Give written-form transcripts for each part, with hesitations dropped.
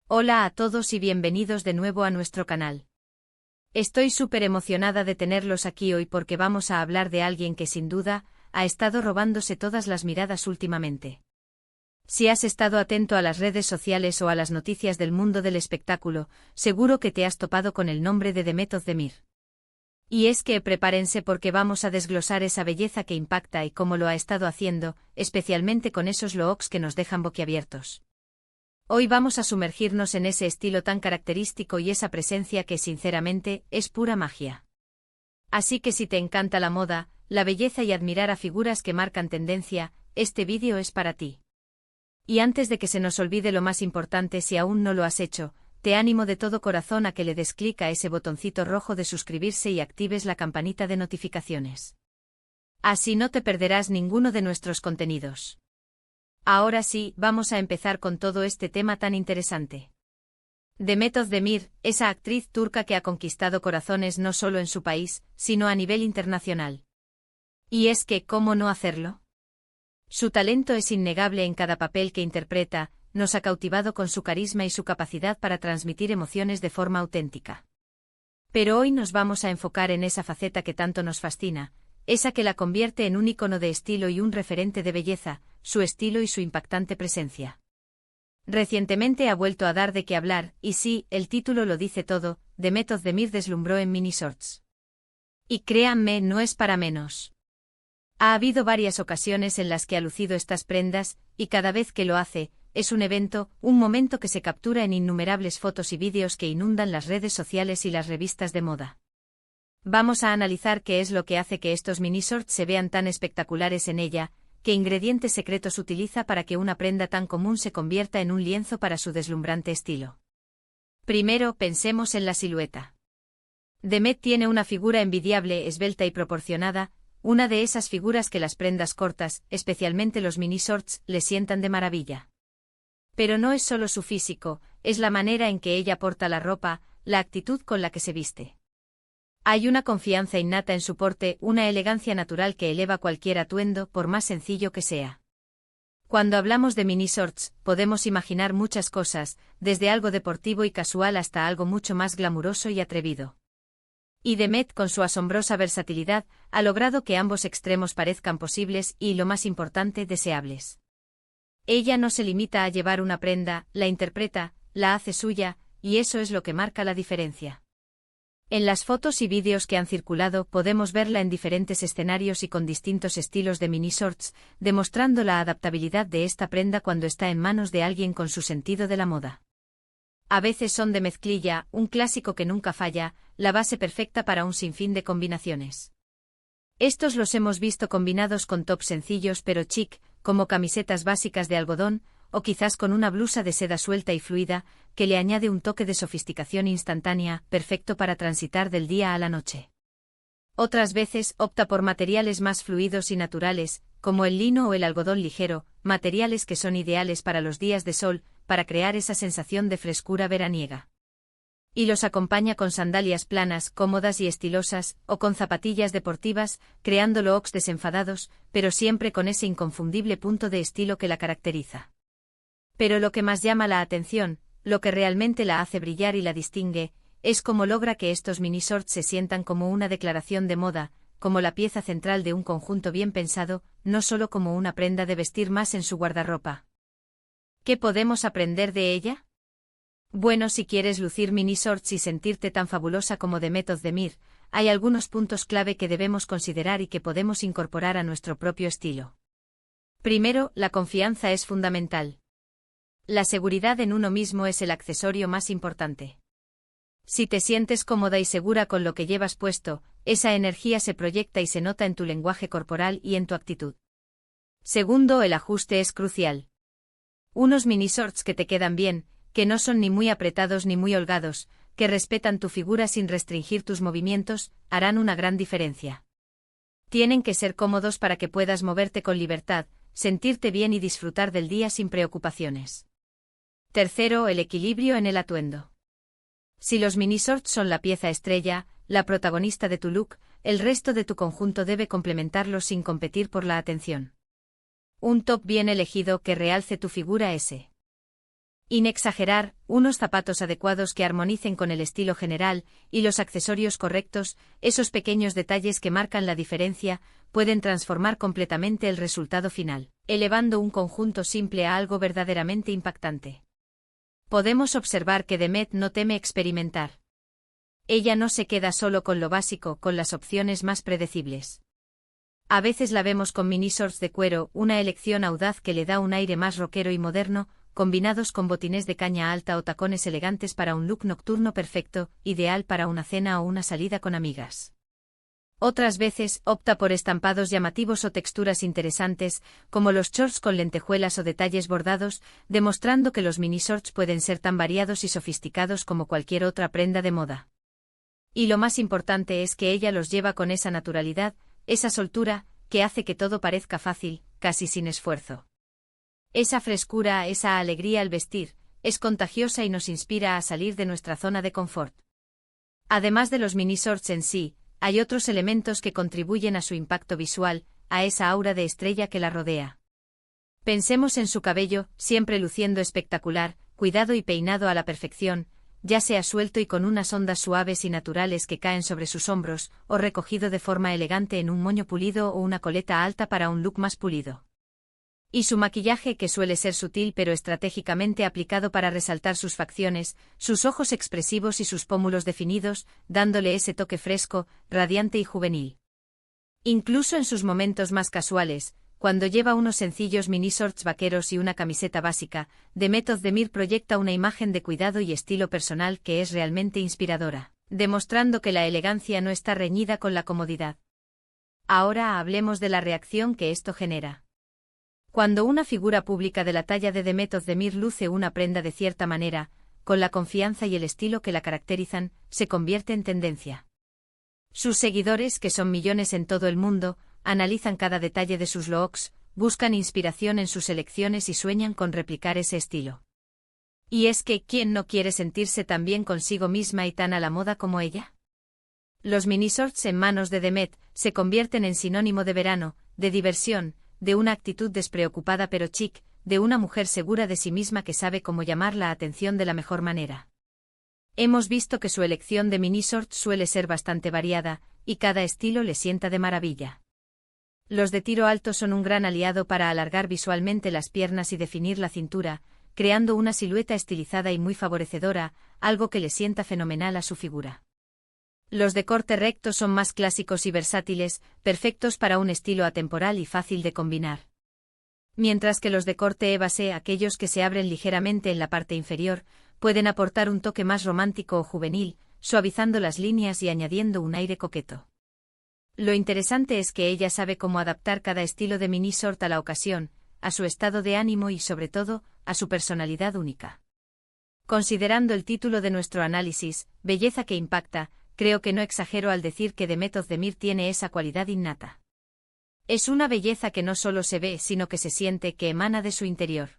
Hola a todos y bienvenidos de nuevo a nuestro canal. Estoy súper emocionada de tenerlos aquí hoy porque vamos a hablar de alguien que sin duda ha estado robándose todas las miradas últimamente. Si has estado atento a las redes sociales o a las noticias del mundo del espectáculo, seguro que te has topado con el nombre de Demet Özdemir. Y es que prepárense porque vamos a desglosar esa belleza que impacta y cómo lo ha estado haciendo, especialmente con esos looks que nos dejan boquiabiertos. Hoy vamos a sumergirnos en ese estilo tan característico y esa presencia que sinceramente es pura magia. Así que si te encanta la moda, la belleza y admirar a figuras que marcan tendencia, este vídeo es para ti. Y antes de que se nos olvide lo más importante, si aún no lo has hecho, te animo de todo corazón a que le des clic a ese botoncito rojo de suscribirse y actives la campanita de notificaciones. Así no te perderás ninguno de nuestros contenidos. Ahora sí, vamos a empezar con todo este tema tan interesante. Demet Özdemir, esa actriz turca que ha conquistado corazones no solo en su país, sino a nivel internacional. Y es que, ¿cómo no hacerlo? Su talento es innegable en cada papel que interpreta, nos ha cautivado con su carisma y su capacidad para transmitir emociones de forma auténtica. Pero hoy nos vamos a enfocar en esa faceta que tanto nos fascina, esa que la convierte en un ícono de estilo y un referente de belleza, su estilo y su impactante presencia. Recientemente ha vuelto a dar de qué hablar, y sí, el título lo dice todo, Demet Özdemir deslumbró en mini shorts. Y créanme, no es para menos. Ha habido varias ocasiones en las que ha lucido estas prendas, y cada vez que lo hace, es un evento, un momento que se captura en innumerables fotos y vídeos que inundan las redes sociales y las revistas de moda. Vamos a analizar qué es lo que hace que estos mini shorts se vean tan espectaculares en ella, qué ingredientes secretos utiliza para que una prenda tan común se convierta en un lienzo para su deslumbrante estilo. Primero, pensemos en la silueta. Demet tiene una figura envidiable, esbelta y proporcionada, una de esas figuras que las prendas cortas, especialmente los mini shorts, le sientan de maravilla. Pero no es solo su físico, es la manera en que ella porta la ropa, la actitud con la que se viste. Hay una confianza innata en su porte, una elegancia natural que eleva cualquier atuendo, por más sencillo que sea. Cuando hablamos de mini shorts, podemos imaginar muchas cosas, desde algo deportivo y casual hasta algo mucho más glamuroso y atrevido. Y Demet, con su asombrosa versatilidad, ha logrado que ambos extremos parezcan posibles y, lo más importante, deseables. Ella no se limita a llevar una prenda, la interpreta, la hace suya, y eso es lo que marca la diferencia. En las fotos y vídeos que han circulado podemos verla en diferentes escenarios y con distintos estilos de mini shorts, demostrando la adaptabilidad de esta prenda cuando está en manos de alguien con su sentido de la moda. A veces son de mezclilla, un clásico que nunca falla, la base perfecta para un sinfín de combinaciones. Estos los hemos visto combinados con tops sencillos pero chic, como camisetas básicas de algodón, o quizás con una blusa de seda suelta y fluida, que le añade un toque de sofisticación instantánea, perfecto para transitar del día a la noche. Otras veces opta por materiales más fluidos y naturales, como el lino o el algodón ligero, materiales que son ideales para los días de sol, para crear esa sensación de frescura veraniega. Y los acompaña con sandalias planas, cómodas y estilosas, o con zapatillas deportivas, creando looks desenfadados, pero siempre con ese inconfundible punto de estilo que la caracteriza. Pero lo que más llama la atención, lo que realmente la hace brillar y la distingue, es cómo logra que estos mini shorts se sientan como una declaración de moda, como la pieza central de un conjunto bien pensado, no solo como una prenda de vestir más en su guardarropa. ¿Qué podemos aprender de ella? Bueno, si quieres lucir mini shorts y sentirte tan fabulosa como Demet Özdemir, hay algunos puntos clave que debemos considerar y que podemos incorporar a nuestro propio estilo. Primero, la confianza es fundamental. La seguridad en uno mismo es el accesorio más importante. Si te sientes cómoda y segura con lo que llevas puesto, esa energía se proyecta y se nota en tu lenguaje corporal y en tu actitud. Segundo, el ajuste es crucial. Unos mini shorts que te quedan bien, que no son ni muy apretados ni muy holgados, que respetan tu figura sin restringir tus movimientos, harán una gran diferencia. Tienen que ser cómodos para que puedas moverte con libertad, sentirte bien y disfrutar del día sin preocupaciones. Tercero, el equilibrio en el atuendo. Si los mini shorts son la pieza estrella, la protagonista de tu look, el resto de tu conjunto debe complementarlos sin competir por la atención. Un top bien elegido que realce tu figura ese. Inexagerar, unos zapatos adecuados que armonicen con el estilo general, y los accesorios correctos, esos pequeños detalles que marcan la diferencia, pueden transformar completamente el resultado final, elevando un conjunto simple a algo verdaderamente impactante. Podemos observar que Demet no teme experimentar. Ella no se queda solo con lo básico, con las opciones más predecibles. A veces la vemos con mini shorts de cuero, una elección audaz que le da un aire más rockero y moderno, combinados con botines de caña alta o tacones elegantes para un look nocturno perfecto, ideal para una cena o una salida con amigas. Otras veces opta por estampados llamativos o texturas interesantes, como los shorts con lentejuelas o detalles bordados, demostrando que los mini shorts pueden ser tan variados y sofisticados como cualquier otra prenda de moda. Y lo más importante es que ella los lleva con esa naturalidad, esa soltura, que hace que todo parezca fácil, casi sin esfuerzo. Esa frescura, esa alegría al vestir, es contagiosa y nos inspira a salir de nuestra zona de confort. Además de los mini shorts en sí, hay otros elementos que contribuyen a su impacto visual, a esa aura de estrella que la rodea. Pensemos en su cabello, siempre luciendo espectacular, cuidado y peinado a la perfección, ya sea suelto y con unas ondas suaves y naturales que caen sobre sus hombros, o recogido de forma elegante en un moño pulido o una coleta alta para un look más pulido. Y su maquillaje, que suele ser sutil pero estratégicamente aplicado para resaltar sus facciones, sus ojos expresivos y sus pómulos definidos, dándole ese toque fresco, radiante y juvenil. Incluso en sus momentos más casuales, cuando lleva unos sencillos mini shorts vaqueros y una camiseta básica, Demet Özdemir proyecta una imagen de cuidado y estilo personal que es realmente inspiradora, demostrando que la elegancia no está reñida con la comodidad. Ahora hablemos de la reacción que esto genera. Cuando una figura pública de la talla de Demet Özdemir luce una prenda de cierta manera, con la confianza y el estilo que la caracterizan, se convierte en tendencia. Sus seguidores, que son millones en todo el mundo, analizan cada detalle de sus looks, buscan inspiración en sus elecciones y sueñan con replicar ese estilo. Y es que, ¿quién no quiere sentirse tan bien consigo misma y tan a la moda como ella? Los mini shorts en manos de Demet se convierten en sinónimo de verano, de diversión, de una actitud despreocupada pero chic, de una mujer segura de sí misma que sabe cómo llamar la atención de la mejor manera. Hemos visto que su elección de mini shorts suele ser bastante variada, y cada estilo le sienta de maravilla. Los de tiro alto son un gran aliado para alargar visualmente las piernas y definir la cintura, creando una silueta estilizada y muy favorecedora, algo que le sienta fenomenal a su figura. Los de corte recto son más clásicos y versátiles, perfectos para un estilo atemporal y fácil de combinar. Mientras que los de corte évase, aquellos que se abren ligeramente en la parte inferior, pueden aportar un toque más romántico o juvenil, suavizando las líneas y añadiendo un aire coqueto. Lo interesante es que ella sabe cómo adaptar cada estilo de mini short a la ocasión, a su estado de ánimo y, sobre todo, a su personalidad única. Considerando el título de nuestro análisis, belleza que impacta, creo que no exagero al decir que Demet Özdemir tiene esa cualidad innata. Es una belleza que no solo se ve, sino que se siente, que emana de su interior.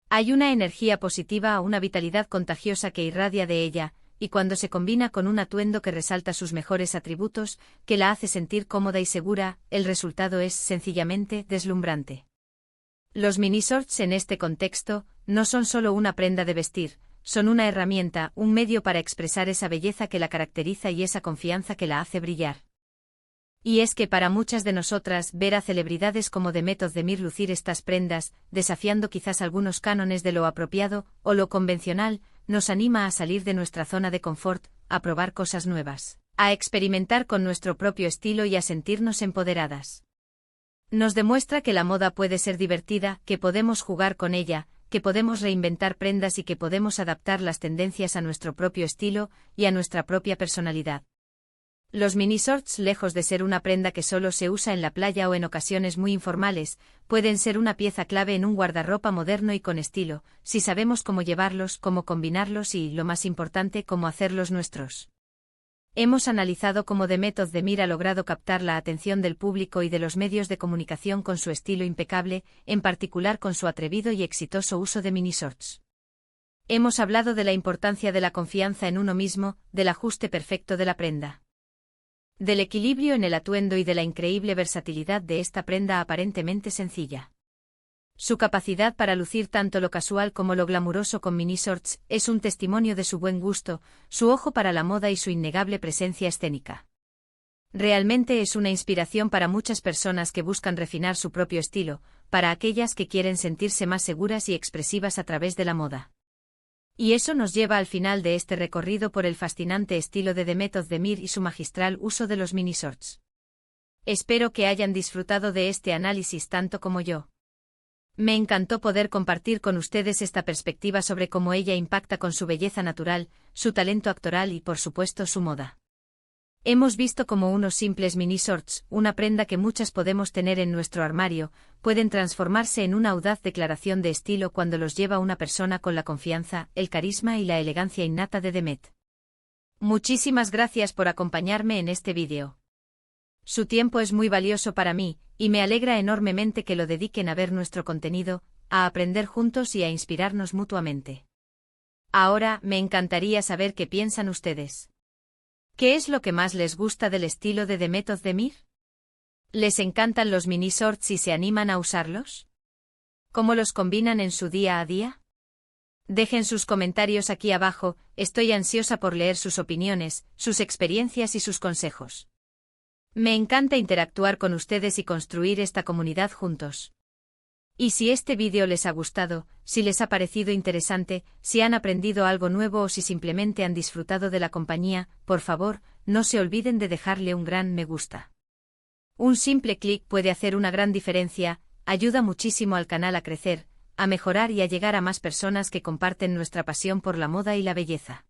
Hay una energía positiva, una vitalidad contagiosa que irradia de ella, y cuando se combina con un atuendo que resalta sus mejores atributos, que la hace sentir cómoda y segura, el resultado es, sencillamente, deslumbrante. Los mini shorts en este contexto, no son solo una prenda de vestir, son una herramienta, un medio para expresar esa belleza que la caracteriza y esa confianza que la hace brillar. Y es que para muchas de nosotras, ver a celebridades como Demet Özdemir lucir estas prendas, desafiando quizás algunos cánones de lo apropiado o lo convencional, nos anima a salir de nuestra zona de confort, a probar cosas nuevas, a experimentar con nuestro propio estilo y a sentirnos empoderadas. Nos demuestra que la moda puede ser divertida, que podemos jugar con ella, que podemos reinventar prendas y que podemos adaptar las tendencias a nuestro propio estilo y a nuestra propia personalidad. Los mini shorts, lejos de ser una prenda que solo se usa en la playa o en ocasiones muy informales, pueden ser una pieza clave en un guardarropa moderno y con estilo, si sabemos cómo llevarlos, cómo combinarlos y, lo más importante, cómo hacerlos nuestros. Hemos analizado cómo Demet Özdemir ha logrado captar la atención del público y de los medios de comunicación con su estilo impecable, en particular con su atrevido y exitoso uso de mini shorts. Hemos hablado de la importancia de la confianza en uno mismo, del ajuste perfecto de la prenda, del equilibrio en el atuendo y de la increíble versatilidad de esta prenda aparentemente sencilla. Su capacidad para lucir tanto lo casual como lo glamuroso con mini shorts es un testimonio de su buen gusto, su ojo para la moda y su innegable presencia escénica. Realmente es una inspiración para muchas personas que buscan refinar su propio estilo, para aquellas que quieren sentirse más seguras y expresivas a través de la moda. Y eso nos lleva al final de este recorrido por el fascinante estilo de Demet Özdemir y su magistral uso de los mini shorts. Espero que hayan disfrutado de este análisis tanto como yo. Me encantó poder compartir con ustedes esta perspectiva sobre cómo ella impacta con su belleza natural, su talento actoral y por supuesto su moda. Hemos visto cómo unos simples mini shorts, una prenda que muchas podemos tener en nuestro armario, pueden transformarse en una audaz declaración de estilo cuando los lleva una persona con la confianza, el carisma y la elegancia innata de Demet. Muchísimas gracias por acompañarme en este vídeo. Su tiempo es muy valioso para mí, y me alegra enormemente que lo dediquen a ver nuestro contenido, a aprender juntos y a inspirarnos mutuamente. Ahora, me encantaría saber qué piensan ustedes. ¿Qué es lo que más les gusta del estilo de Demet Özdemir? ¿Les encantan los mini shorts y se animan a usarlos? ¿Cómo los combinan en su día a día? Dejen sus comentarios aquí abajo, estoy ansiosa por leer sus opiniones, sus experiencias y sus consejos. Me encanta interactuar con ustedes y construir esta comunidad juntos. Y si este vídeo les ha gustado, si les ha parecido interesante, si han aprendido algo nuevo o si simplemente han disfrutado de la compañía, por favor, no se olviden de dejarle un gran me gusta. Un simple clic puede hacer una gran diferencia, ayuda muchísimo al canal a crecer, a mejorar y a llegar a más personas que comparten nuestra pasión por la moda y la belleza.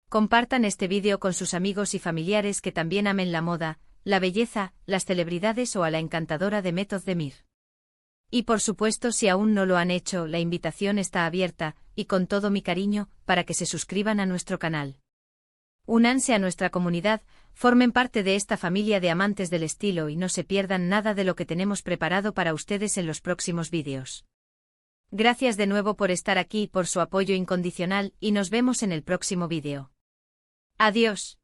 Compartan este vídeo con sus amigos y familiares que también amen la moda, la belleza, las celebridades o a la encantadora Demet Özdemir. Y por supuesto, si aún no lo han hecho, la invitación está abierta, y con todo mi cariño, para que se suscriban a nuestro canal. Únanse a nuestra comunidad, formen parte de esta familia de amantes del estilo y no se pierdan nada de lo que tenemos preparado para ustedes en los próximos vídeos. Gracias de nuevo por estar aquí y por su apoyo incondicional, y nos vemos en el próximo vídeo. Adiós.